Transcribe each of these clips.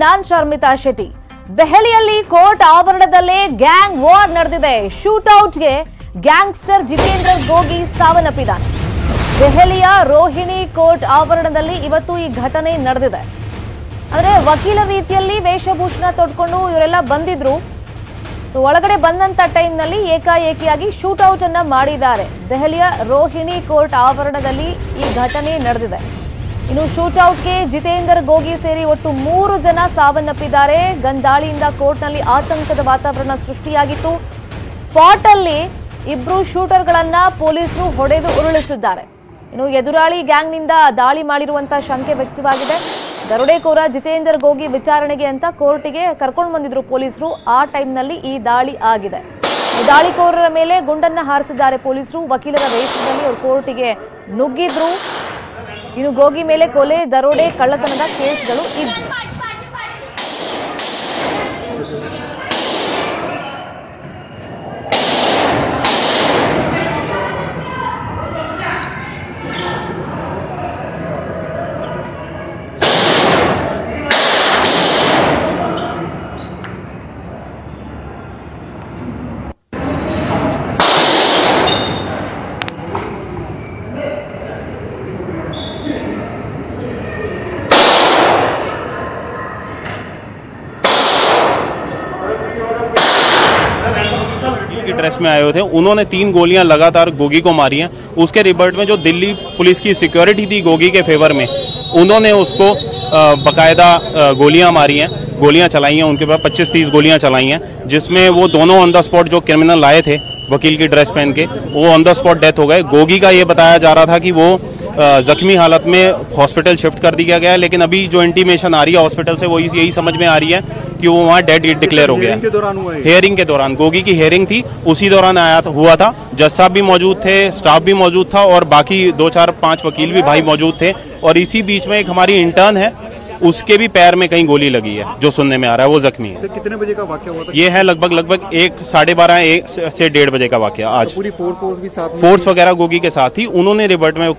ನಾನ್ ಶರ್ಮಿತಾ ಶೆಟ್ಟಿ. ದೆಹಲಿಯಲ್ಲಿ court ಆವರಣದಲ್ಲೇ gang war ನಡೆದಿದೆ. ಶೂಟ್ಔಟ್ಗೆ gangster Jitendra ಗೋಗಿ ಸಾವನ್ನಪ್ಪಿದ್ದಾನೆ. ದೆಹಲಿಯ ರೋಹಿಣಿ ಕೋರ್ಟ್ ಆವರಣದಲ್ಲಿ ಇವತ್ತು ಈ ಘಟನೆ ನಡೆದಿದೆ. ಅಂದ್ರೆ ವಕೀಲ ರೀತಿಯಲ್ಲಿ ವೇಷಭೂಷಣ ತೊಡ್ಕೊಂಡು ಇವರೆಲ್ಲ ಬಂದಿದ್ರು. ಒಳಗಡೆ ಬಂದಂತ ಟೈಮ್ನಲ್ಲಿ ಏಕಾಏಕಿಯಾಗಿ ಶೂಟ್ಔಟ್ ಅನ್ನ ಮಾಡಿದ್ದಾರೆ. ದೆಹಲಿಯ ರೋಹಿಣಿ ಕೋರ್ಟ್ ಆವರಣದಲ್ಲಿ ಈ ಘಟನೆ ನಡೆದಿದೆ. ಇನ್ನು ಶೂಟ್ಔಟ್ಗೆ ಜಿತೇಂದ್ರ ಗೋಗಿ ಸೇರಿ ಒಟ್ಟು 3 ಜನ ಸಾವನ್ನಪ್ಪಿದ್ದಾರೆ. ಗಂದಾಳಿಯಿಂದ ಕೋರ್ಟ್ನಲ್ಲಿ ಆತಂಕದ ವಾತಾವರಣ ಸೃಷ್ಟಿಯಾಗಿತ್ತು. ಸ್ಪಾಟ್ ಅಲ್ಲಿ 2 ಶೂಟರ್ಗಳನ್ನ ಪೊಲೀಸರು ಹೊಡೆದು ಉರುಳಿಸಿದ್ದಾರೆ. ಇನ್ನು ಎದುರಾಳಿ ಗ್ಯಾಂಗ್ನಿಂದ ದಾಳಿ ಮಾಡಿರುವಂತಹ ಶಂಕೆ ವ್ಯಕ್ತವಾಗಿದೆ. ದರೋಡೆಕೋರ ಜಿತೇಂದ್ರ ಗೋಗಿ ವಿಚಾರಣೆಗೆ ಅಂತ ಕೋರ್ಟಿಗೆ ಕರ್ಕೊಂಡು ಬಂದಿದ್ರು ಪೊಲೀಸರು. ಆ ಟೈಮ್ನಲ್ಲಿ ಈ ದಾಳಿ ಆಗಿದೆ. ದಾಳಿಕೋರರ ಮೇಲೆ ಗುಂಡನ್ನ ಹಾರಿಸಿದ್ದಾರೆ ಪೊಲೀಸರು. ವಕೀಲರ ವೇಷದಲ್ಲಿ ಅವರು ಕೋರ್ಟಿಗೆ ನುಗ್ಗಿದ್ರು. ಇನ್ನು ಗೋಗಿ ಮೇಲೆ ಕೊಲೆ, ದರೋಡೆ, ಕಳ್ಳತನದ ಕೇಸ್ಗಳು ಇದ್ವು. ड्रेस में आए हुए थे, उन्होंने 3 गोलियां लगातार गोगी को मारी हैं। उसके रिबर्ट में जो दिल्ली पुलिस की सिक्योरिटी थी गोगी के फेवर में, उन्होंने उसको बकायदा गोलियां मारी हैं, गोलियां चलाई हैं। उनके पास 25-30 गोलियां चलाई हैं, जिसमें वो दोनों ऑन द स्पॉट जो क्रिमिनल आए थे वकील की ड्रेस पहन के, वो ऑन द स्पॉट डेथ हो गए। गोगी का ये बताया जा रहा था कि वो जख्मी हालत में हॉस्पिटल शिफ्ट कर दिया गया है, लेकिन अभी जो इंटीमेशन आ रही है हॉस्पिटल से वो यही समझ में आ रही है कि वो वहाँ डेड डिक्लेयर हो गया है। हेयरिंग के दौरान गोगी की हेयरिंग थी, उसी दौरान हुआ था। जज साहब भी मौजूद थे, स्टाफ भी मौजूद था और बाकी 2-4-5 वकील भी भाई मौजूद थे। और इसी बीच में एक हमारी इंटर्न है, उसके भी पैर में कहीं गोली लगी है, जो सुनने में आ रहा है वो जख्मी है। तो कितने बजे का वाकया हुआ था? ये है लगभग 1, 12:30 से 1:30 बजे का वाकया आज। तो पूरी फोर्स भी साथ, फोर्स वगैरह गोगी के साथ ही। उन्होंने रिबर्ट में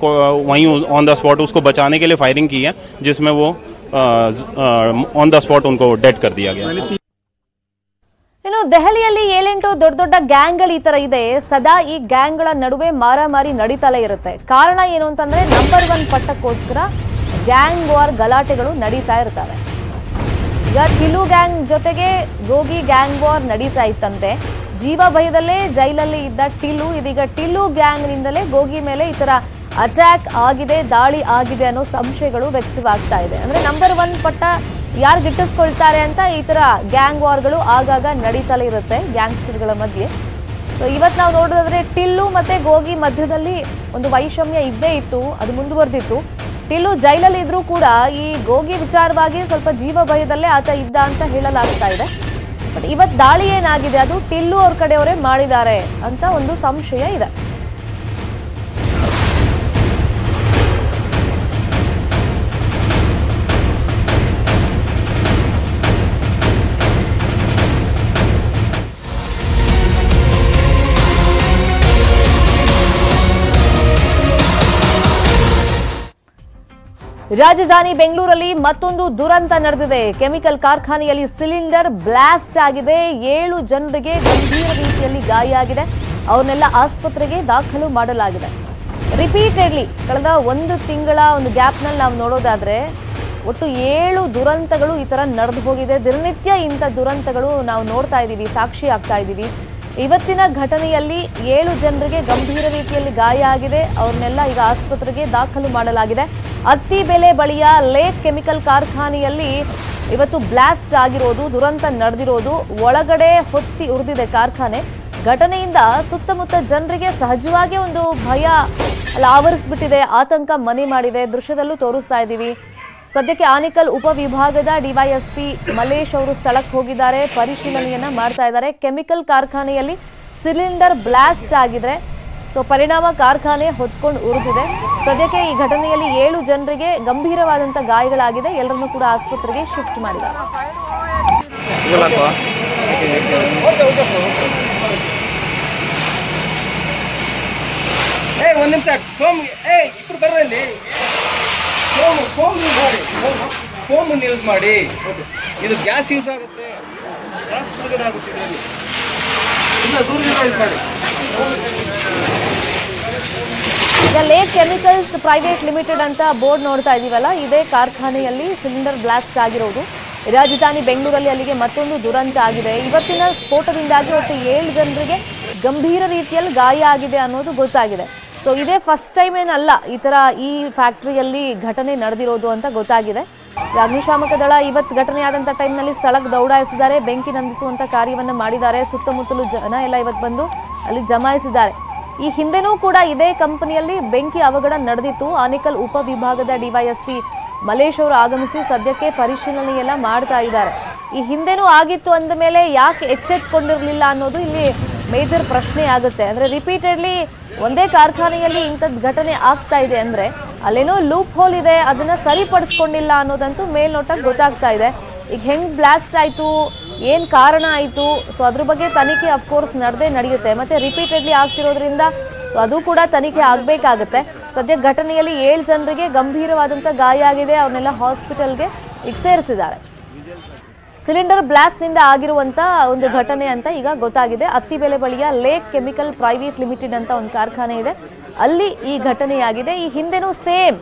वहीं ऑन द स्पॉट उसको बचाने के लिए फायरिंग की है, जिसमें वो ऑन द स्पॉट उनको डेड कर दिया गया। ಇನ್ನು ದೆಹಲಿಯಲ್ಲಿ 7-8 ದೊಡ್ಡ ಗ್ಯಾಂಗ್ಗಳು ಈ ತರ ಇದೆ. ಸದಾ ಈ ಗ್ಯಾಂಗ್ಗಳ ನಡುವೆ ಮಾರಾಮಾರಿ ನಡೀತಲೇ ಇರುತ್ತೆ. ಕಾರಣ ಏನು ಅಂತಂದ್ರೆ ನಂಬರ್ 1 ಪಟ್ಟಕ್ಕೋಸ್ಕರ ಗ್ಯಾಂಗ್ ವಾರ್ ಗಲಾಟೆಗಳು ನಡೀತಾ ಇರ್ತವೆ. ಈಗ ಟಿಲು ಗ್ಯಾಂಗ್ ಜೊತೆಗೆ ಗೋಗಿ ಗ್ಯಾಂಗ್ ವಾರ್ ನಡೀತಾ ಇತ್ತಂತೆ. ಜೀವ ಭಯದಲ್ಲೇ ಜೈಲಲ್ಲಿ ಇದ್ದ ಟಿಲು ಇದೀಗ ಟಿಲು ಗ್ಯಾಂಗ್ನಿಂದಲೇ ಗೋಗಿ ಮೇಲೆ ಈ ತರ ಅಟ್ಯಾಕ್ ಆಗಿದೆ, ದಾಳಿ ಆಗಿದೆ ಅನ್ನೋ ಸಂಶಯಗಳು ವ್ಯಕ್ತವಾಗ್ತಾ ಇದೆ. ಅಂದ್ರೆ ನಂಬರ್ 1 ಪಟ್ಟ ಯಾರು ಗಿಟ್ಟಿಸ್ಕೊಳ್ತಾರೆ ಅಂತ ಈ ತರ ಗ್ಯಾಂಗ್ ವಾರ್ಗಳು ಆಗಾಗ ನಡೀತಲೇ ಇರುತ್ತೆ ಗ್ಯಾಂಗ್ಸ್ಟರ್ಗಳ ಮಧ್ಯೆ. ಸೊ ಇವತ್ತು ನಾವು ನೋಡೋದಾದ್ರೆ ಟಿಲ್ಲು ಮತ್ತೆ ಗೋಗಿ ಮಧ್ಯದಲ್ಲಿ ಒಂದು ವೈಷಮ್ಯ ಇದ್ದೇ ಇತ್ತು, ಅದು ಮುಂದುವರೆದಿತ್ತು. ಟಿಲ್ಲು ಜೈಲಲ್ಲಿ ಇದ್ರೂ ಕೂಡ ಈ ಗೋಗಿ ವಿಚಾರವಾಗಿ ಸ್ವಲ್ಪ ಜೀವ ಭಯದಲ್ಲೇ ಆತ ಇದ್ದ ಅಂತ ಹೇಳಲಾಗ್ತಾ ಇದೆ. ಬಟ್ ಇವತ್ತು ದಾಳಿ ಏನಾಗಿದೆ ಅದು ಟಿಲ್ಲು ಅವ್ರ ಕಡೆಯವರೇ ಮಾಡಿದ್ದಾರೆ ಅಂತ ಒಂದು ಸಂಶಯ ಇದೆ. ರಾಜಧಾನಿ ಬೆಂಗಳೂರಲ್ಲಿ ಮತ್ತೊಂದು ದುರಂತ ನಡೆದಿದೆ. ಕೆಮಿಕಲ್ ಕಾರ್ಖಾನೆಯಲ್ಲಿ ಸಿಲಿಂಡರ್ ಬ್ಲಾಸ್ಟ್ ಆಗಿದೆ. 7 ಜನರಿಗೆ ಗಂಭೀರ ರೀತಿಯಲ್ಲಿ ಗಾಯ ಆಗಿದೆ. ಅವನ್ನೆಲ್ಲ ಆಸ್ಪತ್ರೆಗೆ ದಾಖಲು ಮಾಡಲಾಗಿದೆ. ರಿಪೀಟೆಡ್ಲಿ ಕಳೆದ 1 ತಿಂಗಳ ಒಂದು ಗ್ಯಾಪ್ನಲ್ಲಿ ನಾವು ನೋಡೋದಾದ್ರೆ ಒಟ್ಟು 7 ದುರಂತಗಳು ಈ ತರ ನಡೆದು ಹೋಗಿದೆ. ದಿನನಿತ್ಯ ಇಂಥ ದುರಂತಗಳು ನಾವು ನೋಡ್ತಾ ಇದ್ದೀವಿ, ಸಾಕ್ಷಿ ಆಗ್ತಾ ಇದ್ದೀವಿ. ಇವತ್ತಿನ ಘಟನೆಯಲ್ಲಿ 7 ಜನರಿಗೆ ಗಂಭೀರ ರೀತಿಯಲ್ಲಿ ಗಾಯ ಆಗಿದೆ. ಅವ್ರನ್ನೆಲ್ಲ ಈಗ ಆಸ್ಪತ್ರೆಗೆ ದಾಖಲು ಮಾಡಲಾಗಿದೆ. ಅತ್ತಿಬೆಲೆ ಬಳಿಯ ಲೇಕ್ ಕೆಮಿಕಲ್ ಕಾರ್ಖಾನೆಯಲ್ಲಿ ಇವತ್ತು ಬ್ಲಾಸ್ಟ್ ಆಗಿರೋದು, ದುರಂತ ನಡೆದಿರೋದು. ಒಳಗಡೆ ಹೊತ್ತಿ ಉರಿದಿದೆ ಕಾರ್ಖಾನೆ. ಘಟನೆಯಿಂದ ಸುತ್ತಮುತ್ತ ಜನರಿಗೆ ಸಹಜವಾಗಿ ಒಂದು ಭಯ ಆವರಿಸ್ಬಿಟ್ಟಿದೆ, ಆತಂಕ ಮನೆ ಮಾಡಿದೆ. ದೃಶ್ಯದಲ್ಲೂ ತೋರಿಸ್ತಾ ಇದ್ದೀವಿ. ಸದ್ಯಕ್ಕೆ ಆನೇಕಲ್ ಉಪವಿಭಾಗದ ಡಿವೈಎಸ್ಪಿ ಮಲ್ಲೇಶ್ ಅವರು ಸ್ಥಳಕ್ಕೆ ಹೋಗಿದ್ದಾರೆ, ಪರಿಶೀಲನೆಯನ್ನ ಮಾಡ್ತಾ ಇದ್ದಾರೆ. ಕೆಮಿಕಲ್ ಕಾರ್ಖಾನೆಯಲ್ಲಿ ಸಿಲಿಂಡರ್ ಬ್ಲಾಸ್ಟ್ ಆಗಿದೆ. ಸೊ ಪರಿಣಾಮ ಕಾರ್ಖಾನೆ ಹೊತ್ಕೊಂಡು ಉರಿದಿದೆ. ಸದ್ಯಕ್ಕೆ ಈ ಘಟನೆಯಲ್ಲಿ 7 ಜನರಿಗೆ ಗಂಭೀರವಾದಂತ ಗಾಯಗಳಾಗಿದೆ. ಎಲ್ಲರನ್ನೂ ಕೂಡ ಆಸ್ಪತ್ರೆಗೆ ಶಿಫ್ಟ್ ಮಾಡಿದ್ದಾರೆ. ಒಂದು ನಿಮಿಷ ಸೋಮ್ ಇಬ್ರು ಬರ್ರಲ್ಲಿ ಸೋಮ್ ಫೋನ್ ಯೂಸ್ ಮಾಡಿ. ಇದು ಗ್ಯಾಸ್ ಯೂಸ್ ಆಗುತ್ತೆ, ಗ್ಯಾಸ್ ಹೊರಗಡೆ ಆಗುತ್ತೆ. ಯೂಸ್ ಮಾಡಿ. ಈಗ ಲೇಕ್ ಕೆಮಿಕಲ್ಸ್ ಪ್ರೈವೇಟ್ ಲಿಮಿಟೆಡ್ ಅಂತ ಬೋರ್ಡ್ ನೋಡ್ತಾ ಇದೀವಲ್ಲ, ಇದೇ ಕಾರ್ಖಾನೆಯಲ್ಲಿ ಸಿಲಿಂಡರ್ ಬ್ಲಾಸ್ಟ್ ಆಗಿರೋದು. ರಾಜಧಾನಿ ಬೆಂಗಳೂರಲ್ಲಿ ಅಲ್ಲಿಗೆ ಮತ್ತೊಂದು ದುರಂತ ಆಗಿದೆ. ಇವತ್ತಿನ ಸ್ಫೋಟದಿಂದಾಗಿ ಒಟ್ಟು 7 ಜನರಿಗೆ ಗಂಭೀರ ರೀತಿಯಲ್ಲಿ ಗಾಯ ಆಗಿದೆ ಅನ್ನೋದು ಗೊತ್ತಾಗಿದೆ. ಸೊ ಇದೇ ಫಸ್ಟ್ ಟೈಮ್ ಏನಲ್ಲ ಈ ಥರ ಈ ಫ್ಯಾಕ್ಟ್ರಿಯಲ್ಲಿ ಘಟನೆ ನಡೆದಿರೋದು ಅಂತ ಗೊತ್ತಾಗಿದೆ. ಅಗ್ನಿಶಾಮಕ ದಳ ಇವತ್ತು ಘಟನೆ ಆದಂಥ ಟೈಮ್ನಲ್ಲಿ ಸ್ಥಳಕ್ಕೆ ದೌಡಾಯಿಸಿದ್ದಾರೆ, ಬೆಂಕಿ ನಂದಿಸುವಂಥ ಕಾರ್ಯವನ್ನು ಮಾಡಿದ್ದಾರೆ. ಸುತ್ತಮುತ್ತಲು ಜನ ಎಲ್ಲ ಇವತ್ತು ಬಂದು ಅಲ್ಲಿ ಜಮಾಯಿಸಿದ್ದಾರೆ. ಈ ಹಿಂದೆನೂ ಕೂಡ ಇದೇ ಕಂಪನಿಯಲ್ಲಿ ಬೆಂಕಿ ಅವಘಡ ನಡೆದಿತ್ತು. ಆನೇಕಲ್ ಉಪವಿಭಾಗದ ಡಿವೈಎಸ್ಪಿ ಮಲೇಶ್ ಅವರು ಆಗಮಿಸಿ ಸದ್ಯಕ್ಕೆ ಪರಿಶೀಲನೆ ಎಲ್ಲ ಮಾಡ್ತಾ ಇದ್ದಾರೆ. ಈ ಹಿಂದೆನೂ ಆಗಿತ್ತು ಅಂದ ಮೇಲೆ ಯಾಕೆ ಎಚ್ಚೆತ್ತುಕೊಂಡಿರಲಿಲ್ಲ ಅನ್ನೋದು ಇಲ್ಲಿ ಮೇಜರ್ ಪ್ರಶ್ನೆ ಆಗುತ್ತೆ. ಅಂದರೆ ರಿಪೀಟೆಡ್ಲಿ ಒಂದೇ ಕಾರ್ಖಾನೆಯಲ್ಲಿ ಇಂಥದ್ದು ಘಟನೆ ಆಗ್ತಾ ಇದೆ ಅಂದರೆ ಅಲ್ಲೇನೋ ಲೂಪ್ ಹೋಲ್ ಇದೆ, ಅದನ್ನು ಸರಿಪಡಿಸ್ಕೊಂಡಿಲ್ಲ ಅನ್ನೋದಂತೂ ಮೇಲ್ನೋಟಕ್ಕೆ ಗೊತ್ತಾಗ್ತಾ ಇದೆ. ಈಗ ಹೆಂಗೆ ಬ್ಲಾಸ್ಟ್ ಆಯಿತು, ಏನು ಕಾರಣ ಆಯಿತು, ಸೊ ಅದ್ರ ಬಗ್ಗೆ ತನಿಖೆ ಅಫ್ಕೋರ್ಸ್ ನಡೆಯುತ್ತೆ. ಮತ್ತು ರಿಪೀಟೆಡ್ಲಿ ಆಗ್ತಿರೋದ್ರಿಂದ ಸೊ ಅದು ಕೂಡ ತನಿಖೆ ಆಗಬೇಕಾಗುತ್ತೆ. ಸದ್ಯ ಘಟನೆಯಲ್ಲಿ 7 ಜನರಿಗೆ ಗಂಭೀರವಾದಂಥ ಗಾಯ ಆಗಿದೆ. ಅವ್ರನ್ನೆಲ್ಲ ಹಾಸ್ಪಿಟಲ್ಗೆ ಈಗ ಸೇರಿಸಿದ್ದಾರೆ. ಸಿಲಿಂಡರ್ ಬ್ಲಾಸ್ಟ್ನಿಂದ ಆಗಿರುವಂಥ ಒಂದು ಘಟನೆ ಅಂತ ಈಗ ಗೊತ್ತಾಗಿದೆ. ಅತ್ತಿಬೆಲೆ ಬಳಿಯ ಲೇಕ್ ಕೆಮಿಕಲ್ ಪ್ರೈವೇಟ್ ಲಿಮಿಟೆಡ್ ಅಂತ ಒಂದು ಕಾರ್ಖಾನೆ ಇದೆ, ಅಲ್ಲಿ ಈ ಘಟನೆಯಾಗಿದೆ. ಈ ಹಿಂದೆನೂ ಸೇಮ್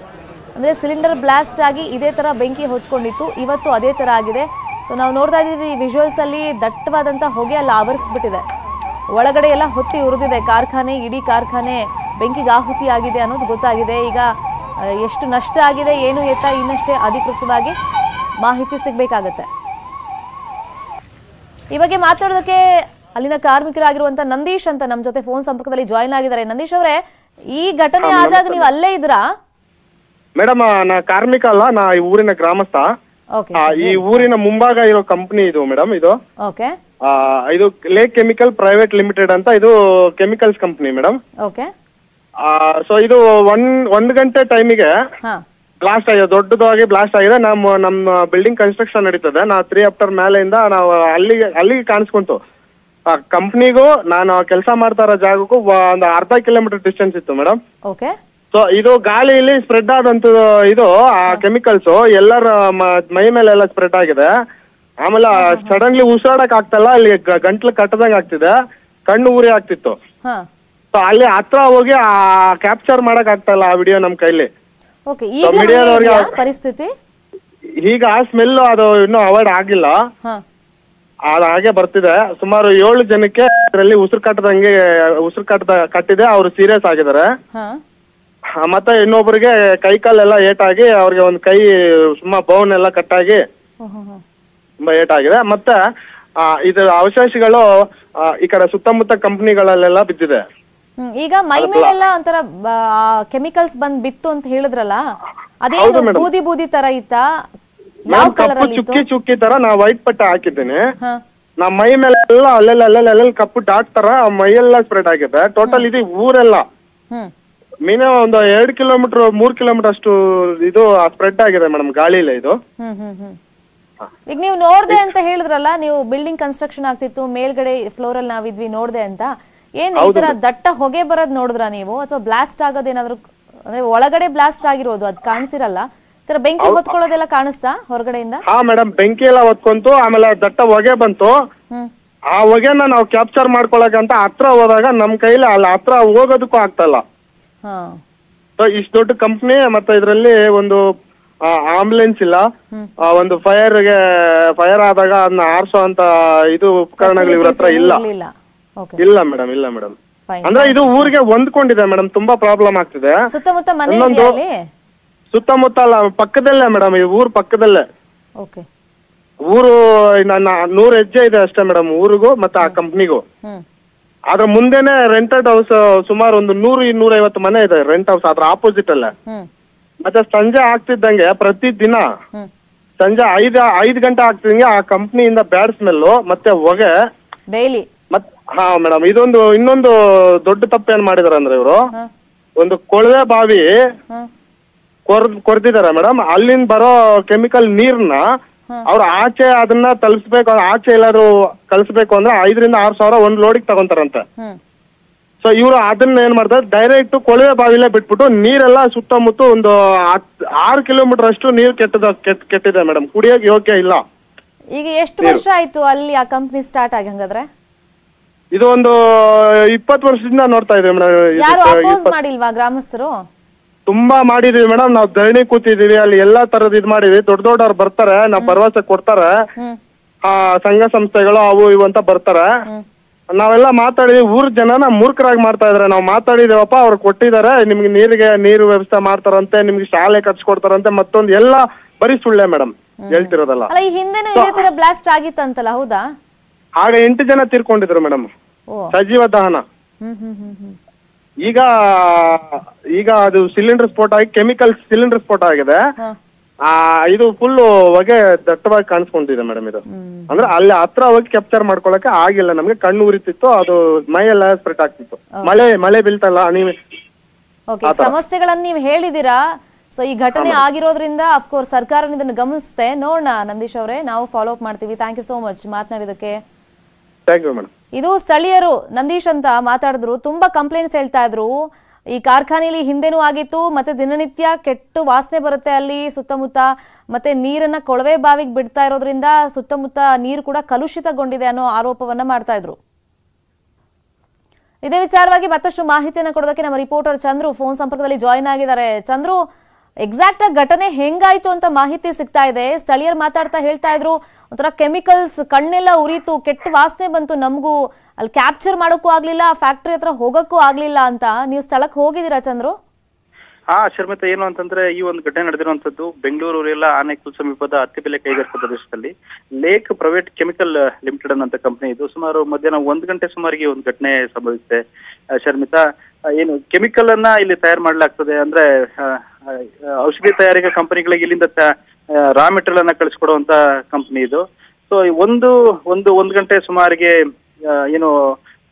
ಅಂದರೆ ಸಿಲಿಂಡರ್ ಬ್ಲಾಸ್ಟ್ ಆಗಿ ಇದೇ ಥರ ಬೆಂಕಿ ಹೊತ್ಕೊಂಡಿತ್ತು. ಇವತ್ತು ಅದೇ ಥರ ಆಗಿದೆ. ಸೊ ನಾವು ನೋಡ್ತಾ ಇದ್ದೀವಿ ಈ ವಿಜುವಲ್ಸಲ್ಲಿ ದಟ್ಟವಾದಂಥ ಹೊಗೆ ಎಲ್ಲ ಆವರಿಸ್ಬಿಟ್ಟಿದೆ. ಒಳಗಡೆ ಎಲ್ಲ ಹೊತ್ತಿ ಉರಿದಿದೆ ಕಾರ್ಖಾನೆ, ಇಡೀ ಕಾರ್ಖಾನೆ ಬೆಂಕಿಗೆ ಆಹುತಿ ಆಗಿದೆ ಅನ್ನೋದು ಗೊತ್ತಾಗಿದೆ. ಈಗ ಎಷ್ಟು ನಷ್ಟ ಆಗಿದೆ ಏನು ಎತ್ತ ಇನ್ನಷ್ಟೇ ಅಧಿಕೃತವಾಗಿ ಮಾಹಿತಿ ಸಿಗಬೇಕಾಗತ್ತೆ. ಈ ಬಗ್ಗೆ ಮಾತಾಡೋದಕ್ಕೆ ಅಲ್ಲಿನ ಕಾರ್ಮಿಕರಾಗಿರುವಂಥ ನಂದೀಶ್ ಅಂತ ನಮ್ಮ ಜೊತೆ ಫೋನ್ ಸಂಪರ್ಕದಲ್ಲಿ ಜಾಯಿನ್ ಆಗಿದ್ದಾರೆ. ನಂದೀಶ್ ಅವರೇ, ಈ ಘಟನೆ ಆದಾಗ ನೀವು ಅಲ್ಲೇ ಇದ್ರಾ? ಮೇಡಮ್, ನಾ ಕಾರ್ಮಿಕ ಅಲ್ಲ, ನಾ ಈ ಊರಿನ ಗ್ರಾಮಸ್ಥ. ಈ ಊರಿನ ಮುಂಭಾಗ ಇರೋ ಕಂಪನಿ ಇದು ಮೇಡಮ್. ಇದು ಇದು ಲೇಕ್ ಕೆಮಿಕಲ್ ಪ್ರೈವೇಟ್ ಲಿಮಿಟೆಡ್ ಅಂತ, ಇದು ಕೆಮಿಕಲ್ಸ್ ಕಂಪನಿ ಮೇಡಮ್. ಸೊ ಇದು 1 ಗಂಟೆ ಟೈಮಿಗೆ ಬ್ಲಾಸ್ಟ್ ಆಗಿದೆ, ದೊಡ್ಡದಾಗಿ ಬ್ಲಾಸ್ಟ್ ಆಗಿದೆ. ನಮ್ಮ ಬಿಲ್ಡಿಂಗ್ ಕನ್ಸ್ಟ್ರಕ್ಷನ್ ನಡೀತದೆ. ನಾ 3 ಆಫ್ಟರ್ ಮೇಲೆಯಿಂದ ನಾವು ಅಲ್ಲಿಗೆ ಕಾಣಿಸ್ಕೊಂತು. ಕಂಪ್ನಿಗೂ ನಾನು ಕೆಲಸ ಮಾಡ್ತಾ ಇರೋ ಜಾಗಕ್ಕೂ ಒಂದು ಅರ್ಧ ಕಿಲೋಮೀಟರ್ ಡಿಸ್ಟೆನ್ಸ್ ಇತ್ತು ಮೇಡಮ್. ಸೊ ಇದು ಗಾಳಿಯಲ್ಲಿ ಸ್ಪ್ರೆಡ್ ಆದಂತ ಇದು ಆ ಕೆಮಿಕಲ್ಸ್ ಎಲ್ಲರ ಮೈ ಮೇಲೆಲ್ಲ ಸ್ಪ್ರೆಡ್ ಆಗಿದೆ. ಆಮೇಲೆ ಸಡನ್ಲಿ ಉಸಿರಾಡಕ್ ಆಗ್ತಲ್ಲ, ಅಲ್ಲಿ ಗಂಟ್ಲು ಕಟ್ಟದಂಗ ಆಗ್ತಿದೆ, ಕಣ್ಣು ಉರಿ ಆಗ್ತಿತ್ತು. ಸೊ ಅಲ್ಲಿ ಹತ್ರ ಹೋಗಿ ಆ ಕ್ಯಾಪ್ಚರ್ ಮಾಡಕ್ ಆಗ್ತಾ ಇಲ್ಲ ಆ ವಿಡಿಯೋ ನಮ್ ಕೈಲಿ. ಪರಿಸ್ಥಿತಿ ಈಗ ಸ್ಮೆಲ್ ಅದು ಇನ್ನೂ ಅವಾಯ್ಡ್ ಆಗಿಲ್ಲ, ಅದು ಹಾಗೆ ಬರ್ತಿದೆ. ಸುಮಾರು 7 ಜನಕ್ಕೆ ಅದರಲ್ಲಿ ಉಸಿರು ಕಟ್ಟಿದೆ, ಅವ್ರು ಸೀರಿಯಸ್ ಆಗಿದ್ದಾರೆ. ಮತ್ತೆ ಇನ್ನೊಬ್ರಿಗೆ ಕೈ ಕಾಲೆಲ್ಲ ಏಟಾಗಿ ಅವ್ರಿಗೆ ಒಂದು ಕೈ ಸುಮ್ಮ ಬೋನ್ ಎಲ್ಲ ಕಟ್ಟಾಗಿ ತುಂಬಾ ಏಟಾಗಿದೆ. ಮತ್ತೆ ಇದರ ಅವಶೇಷಗಳು ಈ ಕಡೆ ಸುತ್ತಮುತ್ತ ಕಂಪನಿಗಳಲ್ಲೆಲ್ಲ ಬಿದ್ದಿದೆ. ಈಗ ಮೈ ಮೇಲೆಲ್ಲ ಒಂಥರ ಕೆಮಿಕಲ್ಸ್ ಬಂದ್ ಬಿತ್ತು ಅಂತ ಹೇಳಿದ್ರಲ್ಲ, ಅದೇನು ಬೂದಿ ಬೂದಿ ತರ ಇತ್ತಾ? ಚುಕ್ಕಿ ತರ ನಾ ವೈಟ್ ಪಟ್ಟ ಹಾಕಿದ್ದೀನಿ. ನಾ ಮೈ ಮೇಲೆ ಎಲ್ಲ ಅಲ್ಲೆಲ್ಲ ಕಪ್ಪು ಡಾಟ್ ತರ ಮೈಯೆಲ್ಲ ಸ್ಪ್ರೆಡ್ ಆಗಿದೆ. ಟೋಟಲ್ ಇದು ಊರೆಲ್ಲ ಮಿನಿಮಮ್ ಒಂದು 2 ಕಿಲೋಮೀಟರ್ 3 ಕಿಲೋಮೀಟರ್ ಅಷ್ಟು ಇದು ಸ್ಪ್ರೆಡ್ ಆಗಿದೆ ಮೇಡಮ್, ಗಾಳಿಲೇ ಇದು. ಈಗ ನೀವು ನೋಡ್ದೆ ಅಂತ ಹೇಳಿದ್ರಲ್ಲ, ನೀವು ಬಿಲ್ಡಿಂಗ್ ಕನ್ಸ್ಟ್ರಕ್ಷನ್ ಆಗ್ತಿತ್ತು, ಮೇಲ್ಗಡೆ ಫ್ಲೋರ್ ಅಲ್ಲಿ ನಾವಿದ್ವಿ ನೋಡ್ದೆ ಅಂತ. ಏನ್ ಈ ತರ ದಟ್ಟ ಹೊಗೆ ಬರೋದ್ ನೋಡಿದ್ರ ನೀವು, ಅಥವಾ ಬ್ಲಾಸ್ಟ್ ಆಗೋದೇನಾದ್ರು ಅಂದ್ರೆ ಒಳಗಡೆ ಬ್ಲಾಸ್ಟ್ ಆಗಿರೋದು ಅದ್ ಕಾಣಿಸಿರಲ್ಲ, ಈ ತರ ಬೆಂಕಿ ಹೊತ್ಕೊಳ್ಳೋದೆಲ್ಲ ಕಾಣಿಸ್ತಾ ಹೊರಗಡೆಯಿಂದ? ಹಾ ಮೇಡಮ್, ಬೆಂಕಿ ಎಲ್ಲ ಹೊತ್ಕೊಂತು, ಆಮೇಲೆ ದಟ್ಟ ಹೊಗೆ ಬಂತು. ಆ ಹೊಗೆನ ನಾವು ಕ್ಯಾಪ್ಚರ್ ಮಾಡ್ಕೊಳಕಂತ ಹತ್ರ ಹೋದಾಗ ನಮ್ ಕೈಲಿ ಅಲ್ಲಿ ಹತ್ರ ಹೋಗೋದಕ್ಕೂ ಆಗ್ತಲ್ಲ. ಇಷ್ಟು ದೊಡ್ಡ ಕಂಪ್ನಿ, ಮತ್ತೆ ಇದರಲ್ಲಿ ಒಂದು ಆಂಬುಲೆನ್ಸ್ ಇಲ್ಲ, ಒಂದು ಫೈರ್ ಆದಾಗ ಅದನ್ನ ಆರಿಸೋ ಅಂತ ಇದು ಉಪಕರಣಗಳು ಇವ್ರ ಹತ್ರ ಇಲ್ಲ. ಇಲ್ಲ ಮೇಡಮ್, ಇಲ್ಲ ಮೇಡಮ್. ಅಂದ್ರೆ ಇದು ಊರಿಗೆ ಹೊಂದ್ಕೊಂಡಿದೆ ಮೇಡಮ್, ತುಂಬಾ ಪ್ರಾಬ್ಲಮ್ ಆಗ್ತಿದೆ. ಸುತ್ತಮುತ್ತ ಅಲ್ಲ, ಪಕ್ಕದಲ್ಲೇ ಮೇಡಮ್, ಈ ಊರ್ ಪಕ್ಕದಲ್ಲೇ. ಊರು 100 ಹೆಜ್ಜೆ ಇದೆ ಅಷ್ಟೇ ಮೇಡಮ್, ಊರಿಗೂ ಮತ್ತೆ ಆ ಕಂಪ್ನಿಗೂ. ಅದ್ರ ಮುಂದೆನೆ ರೆಂಟೆಡ್ ಹೌಸ್ ಸುಮಾರು ಒಂದು 100-150 ಮನೆ ಇದೆ, ರೆಂಟ್ ಹೌಸ್ ಅದ್ರ ಆಪೋಸಿಟ್ ಅಲ್ಲೇ. ಮತ್ತೆ ಸಂಜೆ ಆಗ್ತಿದ್ದಂಗೆ ಪ್ರತಿ ದಿನ ಸಂಜೆ 5 ಗಂಟೆ ಆಗ್ತಿದ್ದಂಗೆ ಆ ಕಂಪ್ನಿಯಿಂದ ಬ್ಯಾಡ್ ಸ್ಮೆಲ್ಲು ಮತ್ತೆ ಹೊಗೆ ಡೈಲಿ. ಹಾ ಮೇಡಮ್, ಇನ್ನೊಂದು ದೊಡ್ಡ ತಪ್ಪೇನ್ ಮಾಡಿದಾರೆ ಅಂದ್ರೆ ಇವರು ಒಂದು ಕೊಳವೆ ಬಾವಿ ಕೊರ್ದಿದ್ದಾರೆ ಮೇಡಮ್. ಅಲ್ಲಿಂದ ಬರೋ ಕೆಮಿಕಲ್ ನೀರ್ನ ಅವ್ರು ಆಚೆ ಅದನ್ನ ತಲುಪಿಸ್ಬೇಕು, ಆಚೆ ಎಲ್ಲಾದ್ರು ಕಳಿಸ್ಬೇಕು ಅಂದ್ರೆ 5,000-6,000 ಒಂದ್ ಲೋಡಿಗೆ ತಗೊಂತಾರಂತೆ. ಸೊ ಸೊ ಇವರು ಅದನ್ನ ಏನ್ ಮಾಡ್ತಾರೆ, ಡೈರೆಕ್ಟ್ ಕೊಳವೆ ಬಾವಿಲೇ ಬಿಟ್ಬಿಟ್ಟು ನೀರೆಲ್ಲ ಸುತ್ತಮುತ್ತ ಒಂದು 6 ಕಿಲೋಮೀಟರ್ ಅಷ್ಟು ನೀರು ಕೆಟ್ಟಿದೆ ಮೇಡಮ್, ಕುಡಿಯೋಕೆ ಯೋಗ್ಯ ಇಲ್ಲ. ಈಗ ಎಷ್ಟು ವರ್ಷ ಆಯ್ತು ಅಲ್ಲಿ ಆ ಕಂಪ್ನಿ ಸ್ಟಾರ್ಟ್ ಆಗಿ? ಹಂಗಾದ್ರೆ ಇದು ಒಂದು 20 ವರ್ಷದಿಂದ ನೋಡ್ತಾ ಇದ್ದೀವಿ ಮೇಡಮ್. ಯಾರು ಅಪೋಸ್ ಮಾಡಿಲ್ವಾ ಗ್ರಾಮಸ್ಥರು? ತುಂಬಾ ಮಾಡಿದೀವಿ ಮೇಡಮ್, ನಾವು ಧರಣಿ ಕೂತಿದೀವಿ, ಅಲ್ಲಿ ಎಲ್ಲಾ ತರದ್ ಇದ್ ಮಾಡಿದೀವಿ. ದೊಡ್ಡವ್ರು ಬರ್ತಾರೆ, ನಾವು ಭರವಸೆ ಕೊಡ್ತಾರೆ, ಸಂಘ ಸಂಸ್ಥೆಗಳು ಅವು ಇವು ಅಂತ ಬರ್ತಾರೆ. ನಾವೆಲ್ಲ ಮಾತಾಡಿದ್ವಿ, ಊರ್ ಜನನ ಮೂರ್ಖರಾಗಿ ಮಾಡ್ತಾ ಇದಾರೆ. ನಾವು ಮಾತಾಡಿದೇವಪ್ಪ, ಅವ್ರು ಕೊಟ್ಟಿದ್ದಾರೆ, ನಿಮ್ಗೆ ನೀರು ವ್ಯವಸ್ಥೆ ಮಾಡ್ತಾರಂತೆ, ನಿಮ್ಗೆ ಶಾಲೆ ಕಟ್ಸ್ಕೊಡ್ತಾರಂತೆ, ಮತ್ತೊಂದು ಎಲ್ಲ ಬರೀ ಸುಳ್ಳೆ ಮೇಡಮ್ ಹೇಳ್ತಿರೋದಲ್ಲ. ಅಲ್ಲ, ಈ ಹಿಂದೆನೂ ಇದೇ ತರ ಬ್ಲಾಸ್ಟ್ ಆಗಿತ್ತಂತಲ್ಲ, ಹೌದಾ? ಆಗ 8 ಜನ ತೀರ್ಕೊಂಡಿದ್ರು ಮೇಡಮ್, ಸಜೀವ ದಹನ. ಈಗ ಅದು ಸಿಲಿಂಡರ್ ಸ್ಫೋಟ ಆಗಿ, ಕೆಮಿಕಲ್ ಸಿಲಿಂಡರ್ ಸ್ಫೋಟ ಆಗಿದೆ. ಇದು ಫುಲ್ ಹೊಗೆ ದಟ್ಟವಾಗಿ ಕಾಣಿಸ್ಕೊಂಡಿದೆ ಮೇಡಮ್. ಇದು ಅಂದ್ರೆ ಅಲ್ಲಿ ಹತ್ರ ಹೋಗಿ ಕ್ಯಾಪ್ಚರ್ ಮಾಡ್ಕೊಳಕ್ಕೆ ಆಗಿಲ್ಲ ನಮ್ಗೆ, ಕಣ್ಣು ಉರಿತಿತ್ತು, ಅದು ಮೈಯೆಲ್ಲ ಸ್ಪ್ರೆಡ್ ಆಗ್ತಿತ್ತು. ಮಳೆ ಬೀಳ್ತಲ್ಲ ನೀವು. ಸಮಸ್ಯೆಗಳನ್ನ ನೀವು ಹೇಳಿದೀರಾ. ಸೊ ಈ ಘಟನೆ ಆಗಿರೋದ್ರಿಂದ ಅಫ್ಕೋರ್ಸ್ ಸರ್ಕಾರ ಇದನ್ನು ಗಮನಿಸುತ್ತೆ. ನೋಡೋಣ ನಂದೀಶ್ ಅವರೇ, ನಾವು ಫಾಲೋ ಅಪ್ ಮಾಡ್ತೀವಿ. ಥ್ಯಾಂಕ್ ಯು ಸೋ ಮಚ್ ಮಾತನಾಡಿದಕ್ಕೆ. ಇದು ಸ್ಥಳೀಯರು ನಂದೀಶ್ ಅಂತ ಮಾತಾಡಿದ್ರು. ತುಂಬಾ ಕಂಪ್ಲೇಂಟ್ಸ್ ಹೇಳ್ತಾ ಇದ್ರು, ಈ ಕಾರ್ಖಾನೆಯಲ್ಲಿ ಹಿಂದೆನೂ ಆಗಿತ್ತು, ಮತ್ತೆ ದಿನನಿತ್ಯ ಕೆಟ್ಟು ವಾಸನೆ ಬರುತ್ತೆ ಅಲ್ಲಿ ಸುತ್ತಮುತ್ತ, ಮತ್ತೆ ನೀರನ್ನ ಕೊಳವೆ ಬಾವಿಗೆ ಬಿಡ್ತಾ ಇರೋದ್ರಿಂದ ಸುತ್ತಮುತ್ತ ನೀರು ಕೂಡ ಕಲುಷಿತಗೊಂಡಿದೆ ಅನ್ನೋ ಆರೋಪವನ್ನ ಮಾಡ್ತಾ ಇದ್ರು. ಇದೇ ವಿಚಾರವಾಗಿ ಮತ್ತಷ್ಟು ಮಾಹಿತಿಯನ್ನು ಕೊಡೋದಕ್ಕೆ ನಮ್ಮ ರಿಪೋರ್ಟರ್ ಚಂದ್ರು ಫೋನ್ ಸಂಪರ್ಕದಲ್ಲಿ ಜಾಯಿನ್ ಆಗಿದ್ದಾರೆ. ಚಂದ್ರು, ಎಕ್ಸಾಕ್ಟ್ ಆಗಿ ಘಟನೆ ಹೆಂಗಾಯ್ತು ಅಂತ ಮಾಹಿತಿ ಸಿಗ್ತಾ ಇದೆ. ಸ್ಥಳೀಯರು ಮಾತಾಡ್ತಾ ಹೇಳ್ತಾ ಇದ್ರು, ಒಂಥರ ಕೆಮಿಕಲ್ಸ್, ಕಣ್ಣೆಲ್ಲ ಉರಿತು, ಕೆಟ್ಟ ವಾಸನೆ ಬಂತು, ನಮಗೂ ಅಲ್ಲಿ ಕ್ಯಾಪ್ಚರ್ ಮಾಡೋಕ್ಕೂ ಆಗ್ಲಿಲ್ಲ, ಫ್ಯಾಕ್ಟರಿ ಹತ್ರ ಹೋಗಕ್ಕೂ ಆಗ್ಲಿಲ್ಲ ಅಂತ. ನೀವು ಸ್ಥಳಕ್ಕೆ ಹೋಗಿದ್ದೀರಾ ಚಂದ್ರು? ಶರ್ಮಿತಾ, ಏನು ಅಂತಂದ್ರೆ ಈ ಒಂದು ಘಟನೆ ನಡೆದಿರುವಂತದ್ದು ಬೆಂಗಳೂರು ಆನೆಕಲ್ ಸಮೀಪದ ಅತ್ತಿಬೆಲೆ ಕೈಗಾರಿಕಾ ಪ್ರದೇಶದಲ್ಲಿ ಲೇಕ್ ಪ್ರೈವೇಟ್ ಕೆಮಿಕಲ್ ಲಿಮಿಟೆಡ್ ಅನ್ನೋ ಕಂಪನಿ ಇದು. ಸುಮಾರು ಮಧ್ಯಾಹ್ನ 1 ಗಂಟೆ ಸುಮಾರಿಗೆ ಒಂದು ಘಟನೆ ಸಂಭವಿಸಿದೆ ಶರ್ಮಿತಾ. ಏನು ಕೆಮಿಕಲ್ ಅನ್ನ ಇಲ್ಲಿ ತಯಾರು ಮಾಡ್ಲಾಗ್ತದೆ ಅಂದ್ರೆ ಔಷಧಿ ತಯಾರಿಕಾ ಕಂಪನಿಗಳಿಗೆ ಇಲ್ಲಿಂದ ರಾ ಮೆಟೀರಿಯಲ್ ಅನ್ನ ಕಳಿಸ್ಕೊಡುವಂತ ಕಂಪನಿ ಇದು. ಸೊ ಒಂದು ಗಂಟೆ ಸುಮಾರಿಗೆ ಏನು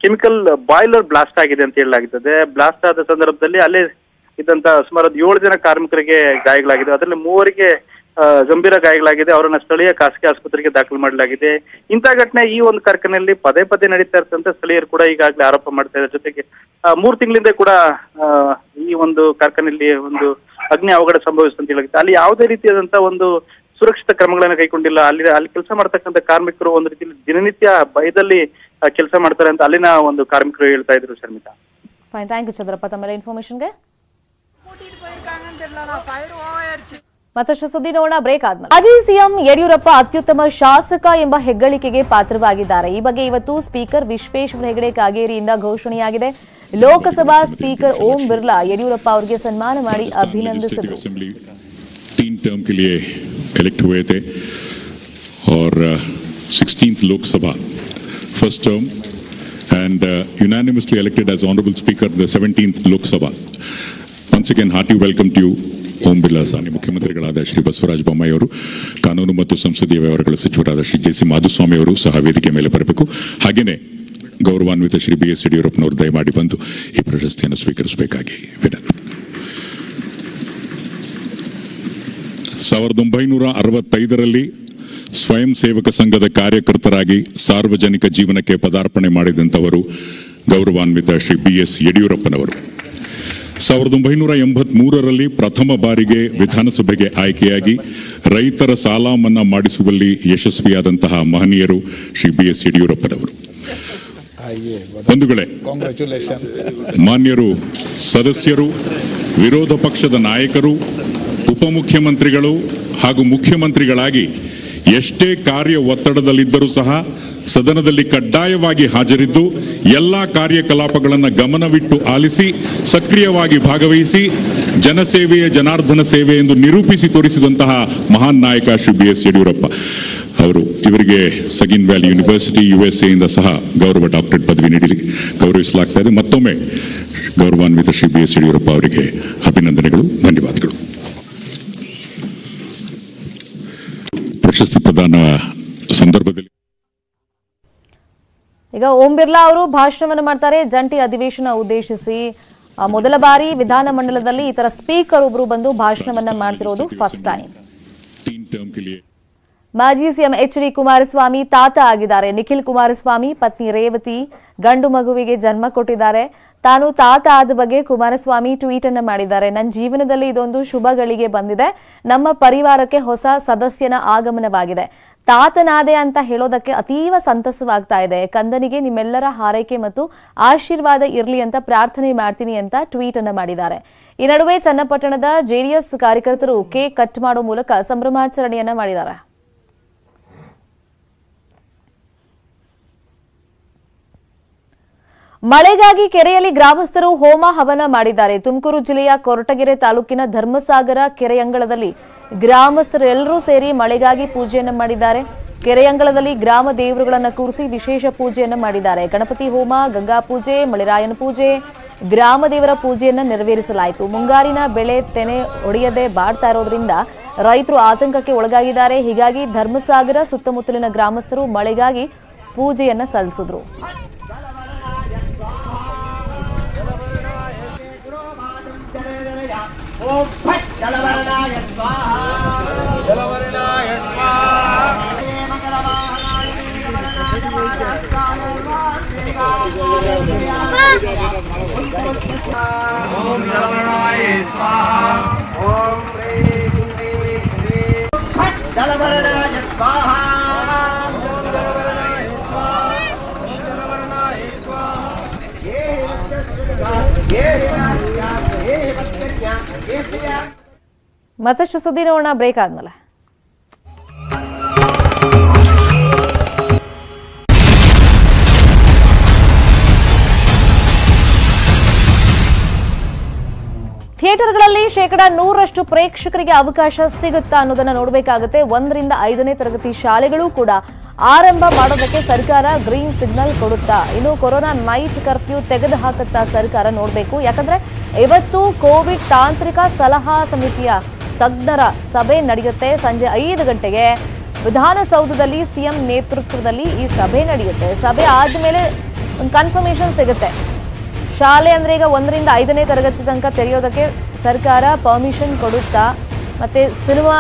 ಕೆಮಿಕಲ್ ಬಾಯ್ಲರ್ ಬ್ಲಾಸ್ಟ್ ಆಗಿದೆ ಅಂತ ಹೇಳಲಾಗುತ್ತದೆ. ಬ್ಲಾಸ್ಟ್ ಆದ ಸಂದರ್ಭದಲ್ಲಿ ಅಲ್ಲೇ ಇದ್ದಂತ ಸುಮಾರು 7 ಜನ ಕಾರ್ಮಿಕರಿಗೆ ಗಾಯಗಳಾಗಿದೆ. ಅದರಲ್ಲಿ 3 ಗಂಭೀರ ಗಾಯಗಳಾಗಿದೆ. ಅವರನ್ನ ಸ್ಥಳೀಯ ಖಾಸಗಿ ಆಸ್ಪತ್ರೆಗೆ ದಾಖಲು ಮಾಡಲಾಗಿದೆ. ಇಂಥ ಘಟನೆ ಈ ಒಂದು ಕಾರ್ಖಾನೆಯಲ್ಲಿ ಪದೇ ನಡೀತಾ ಇರ್ತಂತ ಸ್ಥಳೀಯರು ಕೂಡ ಈಗಾಗಲೇ ಆರೋಪ ಮಾಡ್ತಾ ಇದ್ದಾರೆ. ಜೊತೆಗೆ 3 ತಿಂಗಳಿಂದ ಕೂಡ ಈ ಒಂದು ಕಾರ್ಖಾನೆಯಲ್ಲಿ ಒಂದು ಅಗ್ನಿ ಅವಘಡ ಸಂಭವಿಸಿದೆ ಅಂತ ಹೇಳುತ್ತೆ. ಅಲ್ಲಿ ಯಾವುದೇ ರೀತಿಯಾದಂತ ಒಂದು ಸುರಕ್ಷಿತ ಕ್ರಮಗಳನ್ನ ಕೈಗೊಂಡಿಲ್ಲ. ಅಲ್ಲಿ ಕೆಲಸ ಮಾಡ್ತಕ್ಕಂಥ ಕಾರ್ಮಿಕರು ಒಂದು ರೀತಿಯಲ್ಲಿ ದಿನನಿತ್ಯ ಭಯದಲ್ಲಿ ಕೆಲಸ ಮಾಡ್ತಾರೆ ಅಂತ ಅಲ್ಲಿನ ಒಂದು ಕಾರ್ಮಿಕರು ಹೇಳ್ತಾ ಇದ್ರು Sharmita. Fine, thank you Chandrappa ತಮ್ಮೆಲ್ಲ ಇನ್ಫಾರ್ಮೇಶನ್ಗೆ. ಮತ್ತಷ್ಟು ಸುದ್ದಿ ನೋಡೋಣ ಬ್ರೇಕ್ ಆದ್ಮೇಲೆ. ಮಾಜಿ ಸಿಎಂ ಯಡಿಯೂರಪ್ಪ ಅತ್ಯುತ್ತಮ ಶಾಸಕ ಎಂಬ ಹೆಗ್ಗಳಿಕೆಗೆ ಪಾತ್ರವಾಗಿದ್ದಾರೆ. ಈ ಬಗ್ಗೆ ಇವತ್ತು ಸ್ಪೀಕರ್ ವಿಶ್ವೇಶ್ವರ ಹೆಗಡೆ ಕಾಗೇರಿಯಿಂದ ಘೋಷಣೆಯಾಗಿದೆ. ಲೋಕಸಭಾ ಸ್ಪೀಕರ್ ಓಂ ಬಿರ್ಲಾ ಯಡಿಯೂರಪ್ಪ ಅವರಿಗೆ ಸನ್ಮಾನ ಮಾಡಿ ಅಭಿನಂದಿಸಿದರು. 3 टर्म के लिए इलेक्ट हुए थे और 16th Lok Sabha first term and unanimously elected as honorable speaker the 17th Lok Sabha. Once again hearty welcome to you Om Birla ಸಾನಿ. ಮುಖ್ಯಮಂತ್ರಿಗಳಾದ ಶ್ರೀ ಬಸವರಾಜ ಬೊಮ್ಮಾಯಿ ಅವರು, ಕಾನೂನು ಮತ್ತು ಸಂಸದೀಯ ವ್ಯವಹಾರಗಳ ಸಚಿವರಾದ ಶ್ರೀ JC ಮಾಧುಸ್ವಾಮಿ ಅವರು ಸಹ ವೇದಿಕೆ ಮೇಲೆ ಬರಬೇಕು. ಹಾಗೆಯೇ ಗೌರವಾನ್ವಿತ ಶ್ರೀ BS ಯಡಿಯೂರಪ್ಪನವರು ದಯಮಾಡಿ ಬಂದು ಈ ಪ್ರಶಸ್ತಿಯನ್ನು ಸ್ವೀಕರಿಸಬೇಕಾಗಿ ವಿನಂತಿ. 1965ರಲ್ಲಿ ಸ್ವಯಂ ಸೇವಕ ಸಂಘದ ಕಾರ್ಯಕರ್ತರಾಗಿ ಸಾರ್ವಜನಿಕ ಜೀವನಕ್ಕೆ ಪದಾರ್ಪಣೆ ಮಾಡಿದಂಥವರು ಗೌರವಾನ್ವಿತ ಶ್ರೀ BS ಯಡಿಯೂರಪ್ಪನವರು. 1983ರಲ್ಲಿ ಪ್ರಥಮ ಬಾರಿಗೆ ವಿಧಾನಸಭೆಗೆ ಆಯ್ಕೆಯಾಗಿ ರೈತರ ಸಾಲ ಮನ್ನಾ ಮಾಡಿಸುವಲ್ಲಿ ಯಶಸ್ವಿಯಾದಂತಹ ಮಹನೀಯರು ಶ್ರೀ BS ಯಡಿಯೂರಪ್ಪನವರು. ಬಂಧುಗಳೇ, ಮಾನ್ಯರು ಸದಸ್ಯರು, ವಿರೋಧ ಪಕ್ಷದ ನಾಯಕರು, ಉಪಮುಖ್ಯಮಂತ್ರಿಗಳು ಹಾಗೂ ಮುಖ್ಯಮಂತ್ರಿಗಳಾಗಿ ಎಷ್ಟೇ ಕಾರ್ಯ ಒತ್ತಡದಲ್ಲಿದ್ದರೂ ಸಹ ಸದನದಲ್ಲಿ ಕಡ್ಡಾಯವಾಗಿ ಹಾಜರಿದ್ದು ಎಲ್ಲಾ ಕಾರ್ಯಕಲಾಪಗಳನ್ನು ಗಮನವಿಟ್ಟು ಆಲಿಸಿ ಸಕ್ರಿಯವಾಗಿ ಭಾಗವಹಿಸಿ ಜನಸೇವೆಯ ಜನಾರ್ದನ ಸೇವೆ ಎಂದು ನಿರೂಪಿಸಿ ತೋರಿಸಿದಂತಹ ಮಹಾನ್ ನಾಯಕ ಶ್ರೀ BS ಯಡಿಯೂರಪ್ಪ ಅವರು. ಇವರಿಗೆ ಸಗಿನ್ ವ್ಯಾಲಿ ಯೂನಿವರ್ಸಿಟಿ USA ಇಂದ ಸಹ ಗೌರವ ಡಾಕ್ಟರೇಟ್ ಪದವಿ ನೀಡಿ ಗೌರವಿಸಲಾಗ್ತಾ ಇದೆ. ಮತ್ತೊಮ್ಮೆ ಗೌರವಾನ್ವಿತ ಶ್ರೀ BS ಯಡಿಯೂರಪ್ಪ ಅವರಿಗೆ ಅಭಿನಂದನೆಗಳು, ಧನ್ಯವಾದಗಳು. ಪ್ರಶಸ್ತಿ ಪ್ರದಾನ ಸಂದರ್ಭದಲ್ಲಿ ಈಗ ಓಂ ಬಿರ್ಲಾ ಅವರು ಭಾಷಣವನ್ನು ಮಾಡ್ತಾರೆ ಜಂಟಿ ಅಧಿವೇಶನ ಉದ್ದೇಶಿಸಿ. ಮೊದಲ ಬಾರಿ ವಿಧಾನಮಂಡಲದಲ್ಲಿ ಈ ತರ ಸ್ಪೀಕರ್ ಒಬ್ರು ಬಂದು ಭಾಷಣವನ್ನ ಮಾಡ್ತಿರೋದು ಫಸ್ಟ್ ಟೈಮ್. ಮಾಜಿ ಸಿಎಂ ಎಚ್.ಡಿ. ಕುಮಾರಸ್ವಾಮಿ ತಾತ ಆಗಿದ್ದಾರೆ. ನಿಖಿಲ್ ಕುಮಾರಸ್ವಾಮಿ ಪತ್ನಿ ರೇವತಿ ಗಂಡು ಮಗುವಿಗೆ ಜನ್ಮ ಕೊಟ್ಟಿದ್ದಾರೆ. ತಾನು ತಾತ ಆದ ಬಗ್ಗೆ ಕುಮಾರಸ್ವಾಮಿ ಟ್ವೀಟ್ ಅನ್ನು ಮಾಡಿದ್ದಾರೆ. ನನ್ನ ಜೀವನದಲ್ಲಿ ಇದೊಂದು ಶುಭ ಗಳಿಗೆ ಬಂದಿದೆ. ನಮ್ಮ ಪರಿವಾರಕ್ಕೆ ಹೊಸ ಸದಸ್ಯನ ಆಗಮನವಾಗಿದೆ. ತಾತನಾದೆ ಅಂತ ಹೇಳೋದಕ್ಕೆ ಅತೀವ ಸಂತಸವಾಗ್ತಾ ಇದೆ. ಕಂದನಿಗೆ ನಿಮ್ಮೆಲ್ಲರ ಹಾರೈಕೆ ಮತ್ತು ಆಶೀರ್ವಾದ ಇರಲಿ ಅಂತ ಪ್ರಾರ್ಥನೆ ಮಾಡ್ತೀನಿ ಅಂತ ಟ್ವೀಟ್ ಅನ್ನು ಮಾಡಿದ್ದಾರೆ. ಈ ನಡುವೆ ಚನ್ನಪಟ್ಟಣದ ಜೆಡಿಎಸ್ ಕಾರ್ಯಕರ್ತರು ಕೇಕ್ ಕಟ್ ಮಾಡೋ ಮೂಲಕ ಸಂಭ್ರಮಾಚರಣೆಯನ್ನ ಮಾಡಿದ್ದಾರೆ. ಮಳೆಗಾಗಿ ಕೆರೆಯಲ್ಲಿ ಗ್ರಾಮಸ್ಥರು ಹೋಮ ಹವನ ಮಾಡಿದ್ದಾರೆ. ತುಮಕೂರು ಜಿಲ್ಲೆಯ ಕೊರಟಗೆರೆ ತಾಲೂಕಿನ ಧರ್ಮಸಾಗರ ಕೆರೆಯಂಗಳದಲ್ಲಿ ಗ್ರಾಮಸ್ಥರೆಲ್ಲರೂ ಸೇರಿ ಮಳೆಗಾಗಿ ಪೂಜೆಯನ್ನು ಮಾಡಿದ್ದಾರೆ. ಕೆರೆಯಂಗಳದಲ್ಲಿ ಗ್ರಾಮ ದೇವರುಗಳನ್ನು ಕೂರಿಸಿ ವಿಶೇಷ ಪೂಜೆಯನ್ನು ಮಾಡಿದ್ದಾರೆ. ಗಣಪತಿ ಹೋಮ, ಗಂಗಾ ಪೂಜೆ, ಮಳೆರಾಯನ ಪೂಜೆ, ಗ್ರಾಮ ದೇವರ ಪೂಜೆಯನ್ನು ನೆರವೇರಿಸಲಾಯಿತು. ಮುಂಗಾರಿನ ಬೆಳೆ ತೆನೆ ಒಡೆಯದೆ ಬಾಡ್ತಾ ಇರೋದ್ರಿಂದ ರೈತರು ಆತಂಕಕ್ಕೆ ಒಳಗಾಗಿದ್ದಾರೆ. ಹೀಗಾಗಿ ಧರ್ಮಸಾಗರ ಸುತ್ತಮುತ್ತಲಿನ ಗ್ರಾಮಸ್ಥರು ಮಳೆಗಾಗಿ ಪೂಜೆಯನ್ನ ಸಲ್ಲಿಸಿದ್ರು. ಓಂ ಫಟ್ ಜಲವರ್ಣಾಯ ಸ್ವಾಹಾ ಜಲವರ್ಣಾಯ ಸ್ವಾಹಾ ಮಂಗಳವಾಹನಾಯ ವೀರವರ್ಣಾಯ ಓಂ ಜಲವರ್ಣಾಯ ಸ್ವಾಹಾ ಓಂ ಹ್ರೀಂ ಹ್ರೀಂ ಹ್ರೀಂ ಫಟ್ ಜಲವರ್ಣಾಯ ಸ್ವಾಹಾ ಓಂ ಜಲವರ್ಣಾಯ ಸ್ವಾಹಾ ಓಂ ಜಲವರ್ಣಾಯ ಸ್ವಾಹಾ ಮತ್ತಷ್ಟು ಸುದ್ದಿ ನೋಡೋಣ ಬ್ರೇಕ್ ಆದ್ಮೇಲೆ. ಥಿಯೇಟರ್ಗಳಲ್ಲಿ 100% ಪ್ರೇಕ್ಷಕರಿಗೆ ಅವಕಾಶ ಸಿಗುತ್ತಾ ಅನ್ನೋದನ್ನ ನೋಡಬೇಕಾಗುತ್ತೆ. 1 ರಿಂದ 5ನೇ ತರಗತಿ ಶಾಲೆಗಳು ಕೂಡ ಆರಂಭ ಮಾಡೋದಕ್ಕೆ ಸರ್ಕಾರ ಗ್ರೀನ್ ಸಿಗ್ನಲ್ ಕೊಡುತ್ತಾ? ಇನ್ನು ಕೊರೋನಾ ನೈಟ್ ಕರ್ಫ್ಯೂ ತೆಗೆದು ಹಾಕುತ್ತಾ ಸರ್ಕಾರ ನೋಡಬೇಕು. ಯಾಕಂದ್ರೆ ಇವತ್ತು ಕೋವಿಡ್ ತಾಂತ್ರಿಕ ಸಲಹಾ ಸಮಿತಿಯ ತಜ್ಞರ ಸಭೆ ನಡೆಯುತ್ತೆ. ಸಂಜೆ 5 ಗಂಟೆಗೆ ವಿಧಾನಸೌಧದಲ್ಲಿ ಸಿಎಂ ನೇತೃತ್ವದಲ್ಲಿ ಈ ಸಭೆ ನಡೆಯುತ್ತೆ. ಸಭೆ ಆದ್ಮೇಲೆ ಒಂದು ಕನ್ಫರ್ಮೇಶನ್ ಸಿಗುತ್ತೆ. ಶಾಲೆ ಅಂದ್ರೆ ಈಗ 1 ರಿಂದ 5ನೇ ತರಗತಿ ತನಕ ತೆರೆಯೋದಕ್ಕೆ ಸರ್ಕಾರ ಪರ್ಮಿಷನ್ ಕೊಡುತ್ತಾ? ಮತ್ತೆ ಸಿನಿಮಾ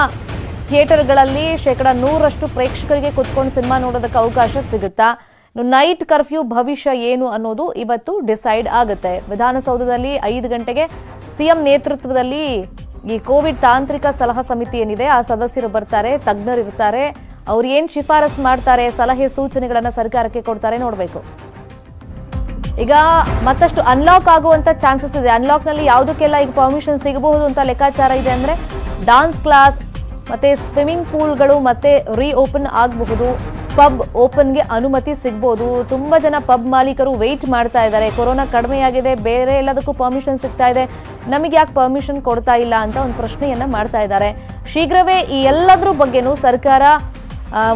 ಥಿಯೇಟರ್ಗಳಲ್ಲಿ 100% ಪ್ರೇಕ್ಷಕರಿಗೆ ಕುತ್ಕೊಂಡು ಸಿನಿಮಾ ನೋಡೋದಕ್ಕೆ ಅವಕಾಶ ಸಿಗುತ್ತಾ? ನೈಟ್ ಕರ್ಫ್ಯೂ ಭವಿಷ್ಯ ಏನು ಅನ್ನೋದು ಇವತ್ತು ಡಿಸೈಡ್ ಆಗುತ್ತೆ. ವಿಧಾನಸೌಧದಲ್ಲಿ 5 ಗಂಟೆಗೆ ಸಿಎಂ ನೇತೃತ್ವದಲ್ಲಿ ಈ ಕೋವಿಡ್ ತಾಂತ್ರಿಕ ಸಲಹಾ ಸಮಿತಿ ಏನಿದೆ ಆ ಸದಸ್ಯರು ಬರ್ತಾರೆ, ತಜ್ಞರು ಇರ್ತಾರೆ. ಅವ್ರು ಏನ್ ಶಿಫಾರಸ್ ಮಾಡ್ತಾರೆ, ಸಲಹೆ ಸೂಚನೆಗಳನ್ನ ಸರ್ಕಾರಕ್ಕೆ ಕೊಡ್ತಾರೆ ನೋಡಬೇಕು. ಈಗ ಮತ್ತಷ್ಟು ಅನ್ಲಾಕ್ ಆಗುವಂತ ಚಾನ್ಸಸ್ ಇದೆ. ಅನ್ಲಾಕ್ ನಲ್ಲಿ ಯಾವುದಕ್ಕೆಲ್ಲ ಈಗ ಪರ್ಮಿಷನ್ ಸಿಗಬಹುದು ಅಂತ ಲೆಕ್ಕಾಚಾರ ಇದೆ ಅಂದ್ರೆ ಡಾನ್ಸ್ ಕ್ಲಾಸ್ ಮತ್ತೆ ಸ್ವಿಮ್ಮಿಂಗ್ ಪೂಲ್ಗಳು ಮತ್ತೆ ರೀಓಪನ್ ಆಗಬಹುದು. ಪಬ್ ಓಪನ್ಗೆ ಅನುಮತಿ ಸಿಗಬಹುದು. ತುಂಬಾ ಜನ ಪಬ್ ಮಾಲೀಕರು ವೇಟ್ ಮಾಡ್ತಾ ಇದ್ದಾರೆ. ಕೊರೋನಾ ಕಡಿಮೆಯಾಗಿದೆ, ಬೇರೆ ಎಲ್ಲದಕ್ಕೂ ಪರ್ಮಿಷನ್ ಸಿಗ್ತಾ ಇದೆ, ನಮಗೆ ಯಾಕೆ ಪರ್ಮಿಷನ್ ಕೊಡ್ತಾ ಇಲ್ಲ ಅಂತ ಒಂದು ಪ್ರಶ್ನೆಯನ್ನ ಮಾಡ್ತಾ ಇದ್ದಾರೆ. ಶೀಘ್ರವೇ ಈ ಎಲ್ಲದರ ಬಗ್ಗೆನೂ ಸರ್ಕಾರ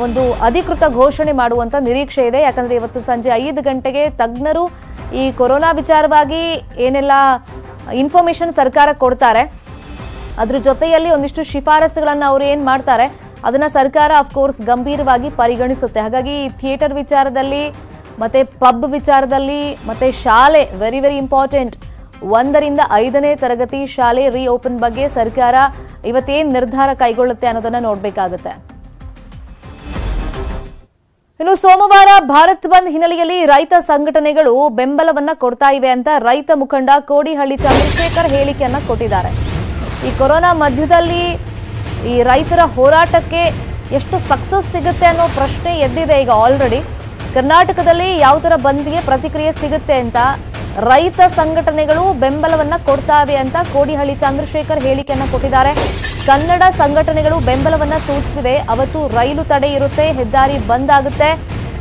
ಒಂದು ಅಧಿಕೃತ ಘೋಷಣೆ ಮಾಡುವಂತ ನಿರೀಕ್ಷೆ ಇದೆ. ಯಾಕಂದ್ರೆ ಇವತ್ತು ಸಂಜೆ 5 ಗಂಟೆಗೆ ತಜ್ಞರು ಈ ಕೊರೋನಾ ವಿಚಾರವಾಗಿ ಏನೆಲ್ಲ ಇನ್ಫಾರ್ಮೇಶನ್ ಸರ್ಕಾರ ಕೊಡ್ತಾರೆ, ಅದ್ರ ಜೊತೆಯಲ್ಲಿ ಒಂದಿಷ್ಟು ಶಿಫಾರಸುಗಳನ್ನ ಅವರು ಏನ್ ಮಾಡ್ತಾರೆ ಅದನ್ನ ಸರ್ಕಾರ ಅಫ್ಕೋರ್ಸ್ ಗಂಭೀರವಾಗಿ ಪರಿಗಣಿಸುತ್ತೆ. ಹಾಗಾಗಿ ಥಿಯೇಟರ್ ವಿಚಾರದಲ್ಲಿ ಮತ್ತೆ ಪಬ್ ವಿಚಾರದಲ್ಲಿ ಮತ್ತೆ ಶಾಲೆ ವೆರಿ ವೆರಿ ಇಂಪಾರ್ಟೆಂಟ್. 1 ರಿಂದ 5ನೇ ತರಗತಿ ಶಾಲೆ ರೀಓಪನ್ ಬಗ್ಗೆ ಸರ್ಕಾರ ಇವತ್ತೇನ್ ನಿರ್ಧಾರ ಕೈಗೊಳ್ಳುತ್ತೆ ಅನ್ನೋದನ್ನ ನೋಡ್ಬೇಕಾಗುತ್ತೆ. ಇನ್ನು ಸೋಮವಾರ ಭಾರತ್ ಬಂದ್ ಹಿನ್ನೆಲೆಯಲ್ಲಿ ರೈತ ಸಂಘಟನೆಗಳು ಬೆಂಬಲವನ್ನ ಕೊಡ್ತಾ ಇವೆ ಅಂತ ರೈತ ಮುಖಂಡ ಕೋಡಿಹಳ್ಳಿ ಚಂದ್ರಶೇಖರ್ ಹೇಳಿಕೆಯನ್ನ ಕೊಟ್ಟಿದ್ದಾರೆ. ಈ ಕೊರೋನಾ ಮಧ್ಯದಲ್ಲಿ ಈ ರೈತರ ಹೋರಾಟಕ್ಕೆ ಎಷ್ಟು ಸಕ್ಸಸ್ ಸಿಗುತ್ತೆ ಅನ್ನೋ ಪ್ರಶ್ನೆ ಎದ್ದಿದೆ. ಈಗ ಆಲ್ರೆಡಿ ಕರ್ನಾಟಕದಲ್ಲಿ ಯಾವ ತರ ಬಂದ್ಗೆ ಪ್ರತಿಕ್ರಿಯೆ ಸಿಗುತ್ತೆ ಅಂತ ರೈತ ಸಂಘಟನೆಗಳು ಬೆಂಬಲವನ್ನ ಕೊಡ್ತಾವೆ ಅಂತ ಕೋಡಿಹಳ್ಳಿ ಚಂದ್ರಶೇಖರ್ ಹೇಳಿಕೆಯನ್ನ ಕೊಟ್ಟಿದ್ದಾರೆ. ಕನ್ನಡ ಸಂಘಟನೆಗಳು ಬೆಂಬಲವನ್ನ ಸೂಚಿಸಿವೆ. ಅವತ್ತು ರೈಲು ತಡೆ ಇರುತ್ತೆ, ಹೆದ್ದಾರಿ ಬಂದ್ ಆಗುತ್ತೆ,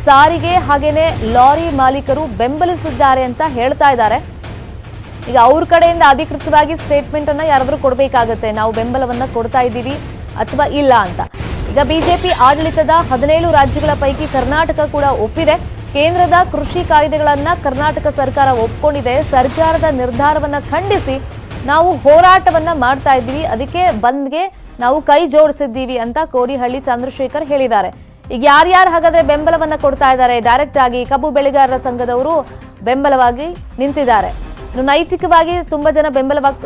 ಸಾರಿಗೆ ಹಾಗೇನೆ ಲಾರಿ ಮಾಲೀಕರು ಬೆಂಬಲಿಸಿದ್ದಾರೆ ಅಂತ ಹೇಳ್ತಾ ಇದ್ದಾರೆ. ಈಗ ಅವ್ರ ಕಡೆಯಿಂದ ಅಧಿಕೃತವಾಗಿ ಸ್ಟೇಟ್ಮೆಂಟ್ ಅನ್ನ ಯಾರಾದ್ರೂ ಕೊಡಬೇಕಾಗತ್ತೆ, ನಾವು ಬೆಂಬಲವನ್ನ ಕೊಡ್ತಾ ಇದ್ದೀವಿ ಅಥವಾ ಇಲ್ಲ ಅಂತ. ಈಗ ಬಿಜೆಪಿ ಆಡಳಿತದ 17 ರಾಜ್ಯಗಳ ಪೈಕಿ ಕರ್ನಾಟಕ ಕೂಡ ಒಪ್ಪಿದೆ. ಕೇಂದ್ರದ ಕೃಷಿ ಕಾಯ್ದೆಗಳನ್ನ ಕರ್ನಾಟಕ ಸರ್ಕಾರ ಒಪ್ಕೊಂಡಿದೆ. ಸರ್ಕಾರದ ನಿರ್ಧಾರವನ್ನ ಖಂಡಿಸಿ ನಾವು ಹೋರಾಟವನ್ನ ಮಾಡ್ತಾ ಇದ್ದೀವಿ, ಅದಕ್ಕೆ ಬಂದ್ಗೆ ನಾವು ಕೈ ಜೋಡಿಸಿದ್ದೀವಿ ಅಂತ ಕೋಡಿಹಳ್ಳಿ ಚಂದ್ರಶೇಖರ್ ಹೇಳಿದ್ದಾರೆ. ಈಗ ಯಾರ್ಯಾರು ಹಾಗಾದ್ರೆ ಬೆಂಬಲವನ್ನ ಕೊಡ್ತಾ ಇದ್ದಾರೆ? ಡೈರೆಕ್ಟ್ ಆಗಿ ಕಬ್ಬು ಬೆಳೆಗಾರರ ಸಂಘದವರು ಬೆಂಬಲವಾಗಿ ನಿಂತಿದ್ದಾರೆ. ಇನ್ನು ನೈತಿಕವಾಗಿ ತುಂಬಾ ಜನ ಬೆಂಬಲವಾಗಿ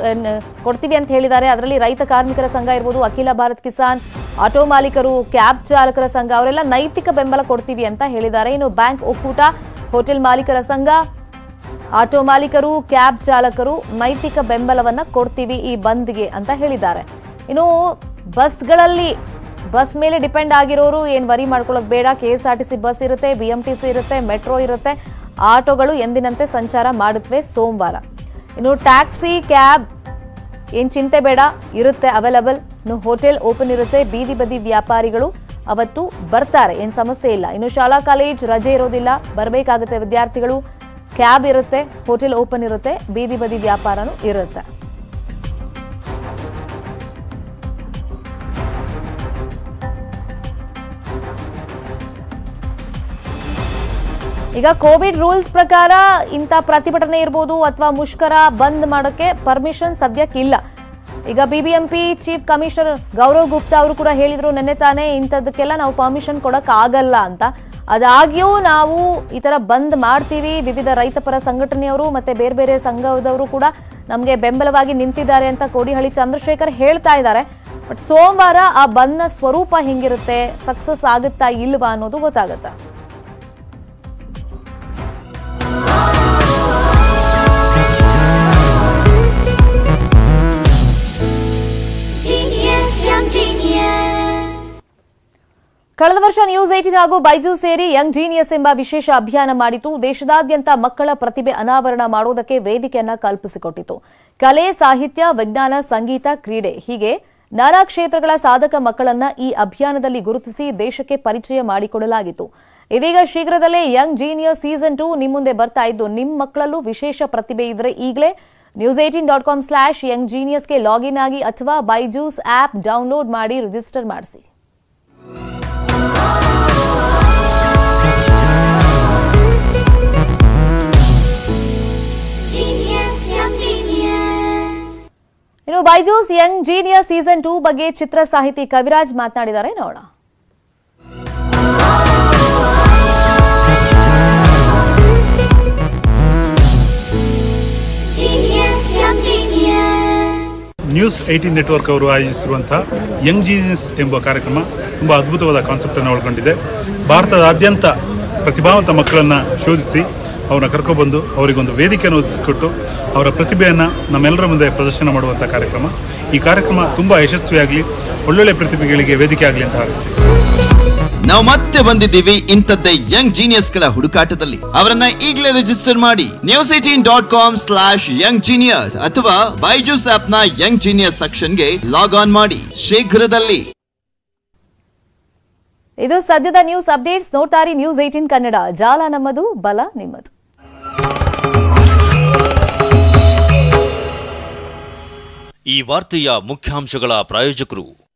ಕೊಡ್ತೀವಿ ಅಂತ ಹೇಳಿದ್ದಾರೆ. ಅದರಲ್ಲಿ ರೈತ ಕಾರ್ಮಿಕರ ಸಂಘ ಇರ್ಬೋದು, ಅಖಿಲ ಭಾರತ್ ಕಿಸಾನ್, ಆಟೋ ಮಾಲೀಕರು, ಕ್ಯಾಬ್ ಚಾಲಕರ ಸಂಘ ಅವರೆಲ್ಲ ನೈತಿಕ ಬೆಂಬಲ ಕೊಡ್ತೀವಿ ಅಂತ ಹೇಳಿದ್ದಾರೆ. ಇನ್ನು ಬ್ಯಾಂಕ್ ಒಕ್ಕೂಟ, ಹೋಟೆಲ್ ಮಾಲೀಕರ ಸಂಘ, ಆಟೋ ಮಾಲೀಕರು, ಕ್ಯಾಬ್ ಚಾಲಕರು ನೈತಿಕ ಬೆಂಬಲವನ್ನ ಕೊಡ್ತೀವಿ ಈ ಬಂದ್ಗೆ ಅಂತ ಹೇಳಿದ್ದಾರೆ. ಇನ್ನು ಬಸ್ ಮೇಲೆ ಡಿಪೆಂಡ್ ಆಗಿರೋರು ಏನು ವರಿ ಮಾಡ್ಕೊಳ್ಳೋದು ಬೇಡ. KSRTC ಬಸ್ ಇರುತ್ತೆ, BMTC ಇರುತ್ತೆ, ಮೆಟ್ರೋ ಇರುತ್ತೆ, ಆಟೋಗಳು ಎಂದಿನಂತೆ ಸಂಚಾರ ಮಾಡುತ್ತವೆ ಸೋಮವಾರ. ಇನ್ನು ಟ್ಯಾಕ್ಸಿ, ಕ್ಯಾಬ್ ಏನು ಚಿಂತೆ ಬೇಡ, ಇರುತ್ತೆ ಅವೈಲಬಲ್. ಇನ್ನು ಹೋಟೆಲ್ ಓಪನ್ ಇರುತ್ತೆ, ಬೀದಿ ಬದಿ ವ್ಯಾಪಾರಿಗಳು ಅವತ್ತು ಬರ್ತಾರೆ, ಏನು ಸಮಸ್ಯೆ ಇಲ್ಲ. ಇನ್ನು ಶಾಲಾ ಕಾಲೇಜ್ ರಜೆ ಇರೋದಿಲ್ಲ, ಬರಬೇಕಾಗುತ್ತೆ ವಿದ್ಯಾರ್ಥಿಗಳು. ಕ್ಯಾಬ್ ಇರುತ್ತೆ, ಹೋಟೆಲ್ ಓಪನ್ ಇರುತ್ತೆ, ಬೀದಿ ಬದಿ ವ್ಯಾಪಾರನೂ ಇರುತ್ತೆ. ಈಗ ಕೋವಿಡ್ ರೂಲ್ಸ್ ಪ್ರಕಾರ ಇಂಥ ಪ್ರತಿಭಟನೆ ಇರ್ಬೋದು ಅಥವಾ ಮುಷ್ಕರ ಬಂದ್ ಮಾಡೋಕ್ಕೆ ಪರ್ಮಿಷನ್ ಸದ್ಯಕ್ಕಿಲ್ಲ. ಈಗ BBMP chief commissioner Gaurav Gupta ಅವರು ಕೂಡ ಹೇಳಿದ್ರು ನೆನ್ನೆ ತಾನೇ, ಇಂಥದಕ್ಕೆಲ್ಲ ನಾವು ಪರ್ಮಿಷನ್ ಕೊಡೋಕ್ಕಾಗಲ್ಲ ಅಂತ. ಅದಾಗ್ಯೂ ನಾವು ಈ ಥರ ಬಂದ್ ಮಾಡ್ತೀವಿ. ವಿವಿಧ ರೈತಪರ ಸಂಘಟನೆಯವರು ಮತ್ತೆ ಬೇರೆ ಬೇರೆ ಸಂಘದವರು ಕೂಡ ನಮಗೆ ಬೆಂಬಲವಾಗಿ ನಿಂತಿದ್ದಾರೆ ಅಂತ ಕೋಡಿಹಳ್ಳಿ ಚಂದ್ರಶೇಖರ್ ಹೇಳ್ತಾ ಇದ್ದಾರೆ. ಬಟ್ ಸೋಮವಾರ ಆ ಬಂದ್ನ ಸ್ವರೂಪ ಹೆಂಗಿರುತ್ತೆ, ಸಕ್ಸಸ್ ಆಗುತ್ತಾ ಇಲ್ವಾ ಅನ್ನೋದು ಗೊತ್ತಾಗುತ್ತೆ. ಕಳೆದ ವರ್ಷ ನ್ಯೂಸ್ 18 ಹಾಗೂ ಬೈಜೂಸ್ ಸೇರಿ ಯಂಗ್ ಜೀನಿಯಸ್ ಎಂಬ ವಿಶೇಷ ಅಭಿಯಾನ ಮಾಡಿತು. ದೇಶದಾದ್ಯಂತ ಮಕ್ಕಳ ಪ್ರತಿಭೆ ಅನಾವರಣ ಮಾಡುವುದಕ್ಕೆ ವೇದಿಕೆಯನ್ನ ಕಲ್ಪಿಸಿಕೊಟ್ಟಿತು. ಕಲೆ, ಸಾಹಿತ್ಯ, ವಿಜ್ಞಾನ, ಸಂಗೀತ, ಕ್ರೀಡೆ ಹೀಗೆ ನಾನಾ ಕ್ಷೇತ್ರಗಳ ಸಾಧಕ ಮಕ್ಕಳನ್ನ ಈ ಅಭಿಯಾನದಲ್ಲಿ ಗುರುತಿಸಿ ದೇಶಕ್ಕೆ ಪರಿಚಯ ಮಾಡಿಕೊಡಲಾಗಿತ್ತು. ಇದೀಗ ಶೀಘ್ರದಲ್ಲೇ ಯಂಗ್ ಜೀನಿಯಸ್ ಸೀಸನ್ 2 ನಿಮ್ಮ ಮುಂದೆ ಬರ್ತಾ ಇದ್ದು, ನಿಮ್ಮ ಮಕ್ಕಳಲ್ಲೂ ವಿಶೇಷ ಪ್ರತಿಭೆ ಇದ್ರೆ ಈಗಲೇ news18.com/younggeniusಗೆ ಲಾಗಿನ್ ಆಗಿ ಅಥವಾ ಬೈಜೂಸ್ ಆಪ್ ಡೌನ್ಲೋಡ್ ಮಾಡಿ ರಿಜಿಸ್ಟರ್ ಮಾಡಿಸಿ. ಇನ್ನು ಬೈಜೂಸ್ ಯಂಗ್ ಜೀನಿಯಸ್ ಸೀಸನ್ 2 ಬಗ್ಗೆ ಚಿತ್ರ ಸಾಹಿತಿ ಕವಿರಾಜ್ ಮಾತನಾಡಿದ್ದಾರೆ, ನೋಡೋಣ. ನ್ಯೂಸ್ 18 ನೆಟ್ವರ್ಕ್ ಅವರು ಆಯೋಜಿಸಿರುವಂತಹ ಯಂಗ್ ಜೀನಿಯಸ್ ಎಂಬ ಕಾರ್ಯಕ್ರಮ ತುಂಬ ಅದ್ಭುತವಾದ ಕಾನ್ಸೆಪ್ಟನ್ನು ಒಳಗೊಂಡಿದೆ. ಭಾರತದಾದ್ಯಂತ ಪ್ರತಿಭಾವಂತ ಮಕ್ಕಳನ್ನು ಶೋಧಿಸಿ ಅವರನ್ನ ಕರ್ಕೊಬಂದು ಅವರಿಗೊಂದು ವೇದಿಕೆಯನ್ನು ಒದಗಿಸಿಕೊಟ್ಟು ಅವರ ಪ್ರತಿಭೆಯನ್ನು ನಮ್ಮೆಲ್ಲರ ಮುಂದೆ ಪ್ರದರ್ಶನ ಮಾಡುವಂಥ ಕಾರ್ಯಕ್ರಮ. ಈ ಕಾರ್ಯಕ್ರಮ ತುಂಬ ಯಶಸ್ವಿಯಾಗಲಿ, ಒಳ್ಳೊಳ್ಳೆ ಪ್ರತಿಭೆಗಳಿಗೆ ವೇದಿಕೆ ಆಗಲಿ ಅಂತ ಹಾರೈಸ್ತೀವಿ. ನಾವು ಮತ್ತೆ ಬಂದಿದ್ದೀವಿ ಇಂಥದ್ದೇ ಯಂಗ್ ಜೀನಿಯಸ್ಗಳ ಹುಡುಕಾಟದಲ್ಲಿ. ಅವರನ್ನ ಈಗಲೇ ರಿಜಿಸ್ಟರ್ ಮಾಡಿ news18.com/younggenius ಅಥವಾ ಬೈಜೂಸ್ ಆಪ್ನ ಯಂಗ್ ಜೀನಿಯಸ್ ಸೆಕ್ಷನ್ಗೆ ಲಾಗ್ ಆನ್ ಮಾಡಿ ಶೀಘ್ರದಲ್ಲಿ. ಇದು ಸದ್ಯದ ನ್ಯೂಸ್ ಅಪ್ಡೇಟ್ಸ್. ನೋಡ್ತಾರಿ ನ್ಯೂಸ್ 18 ಕನ್ನಡ. ಜಾಲ ನಮ್ಮದು, ಬಲ ನಿಮ್ಮದು. ಈ ವಾರ್ತೆಯ ಮುಖ್ಯಾಂಶಗಳ ಪ್ರಾಯೋಜಕರು